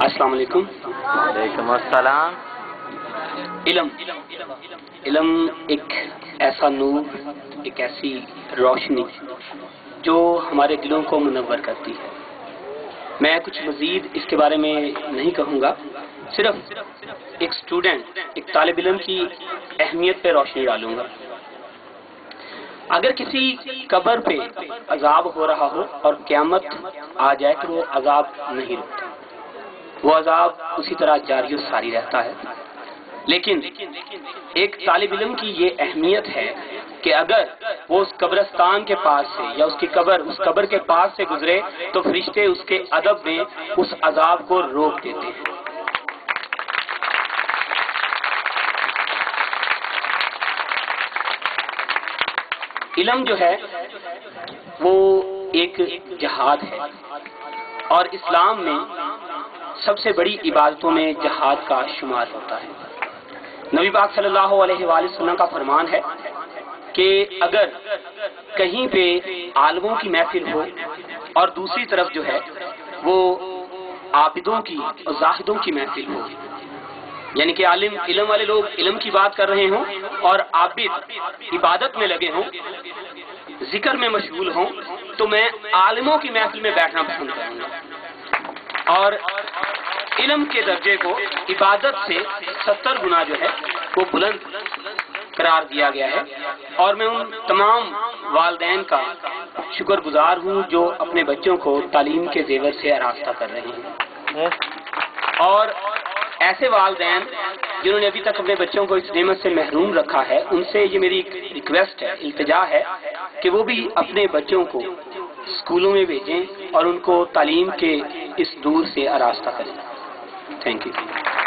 السلام علیکم۔ وعلیکم السلام۔ علم ایک ایسا نور، ایک ایسی روشنی جو ہمارے دلوں کو منور کرتی ہے۔ میں کچھ مزید اس کے بارے میں نہیں کہوں گا، صرف ایک اسٹوڈنٹ، ایک طالب علم کی اہمیت پہ روشنی ڈالوں گا۔ اگر کسی قبر پہ عذاب ہو رہا ہو اور قیامت آ جائے تو وہ عذاب نہیں رکتا، وہ عذاب اسی طرح جاری و ساری رہتا ہے۔ لیکن ایک طالب علم کی یہ اہمیت ہے کہ اگر وہ اس قبرستان کے پاس سے یا اس قبر کے پاس سے گزرے تو فرشتے اس کے ادب میں اس عذاب کو روک دیتے ہیں۔ علم جو ہے وہ ایک جہاد ہے، اور اسلام میں سب سے بڑی عبادتوں میں جہاد کا شمار ہوتا ہے۔ نبی پاک صلی اللہ علیہ وآلہ وسلم کا فرمان ہے کہ اگر کہیں پہ عالموں کی محفل ہو اور دوسری طرف جو ہے وہ عابدوں کی اور زاہدوں کی محفل ہو، یعنی کہ علم والے لوگ علم کی بات کر رہے ہوں اور عابد عبادت میں لگے ہوں، ذکر میں مشغول ہوں، تو میں عالموں کی محفل میں بیٹھنا پسند کروں گا۔ اور علم کے درجے کو عبادت سے 70 گنا جو ہے وہ بلند قرار دیا گیا ہے، اور میں ان تمام والدین کا شکر گزار ہوں جو اپنے بچوں کو تعلیم کے زیور سے آراستہ کر رہے ہیں، اور ایسے والدین جنہوں نے ابھی تک اپنے بچوں کو اس نعمت سے محروم رکھا ہے، ان سے یہ میری ریکویسٹ ہے، التجا ہے کہ وہ بھی اپنے بچوں کو اسکولوں میں بھیجیں اور ان کو تعلیم کے اس دور سے آراستہ کریں۔ Thank you.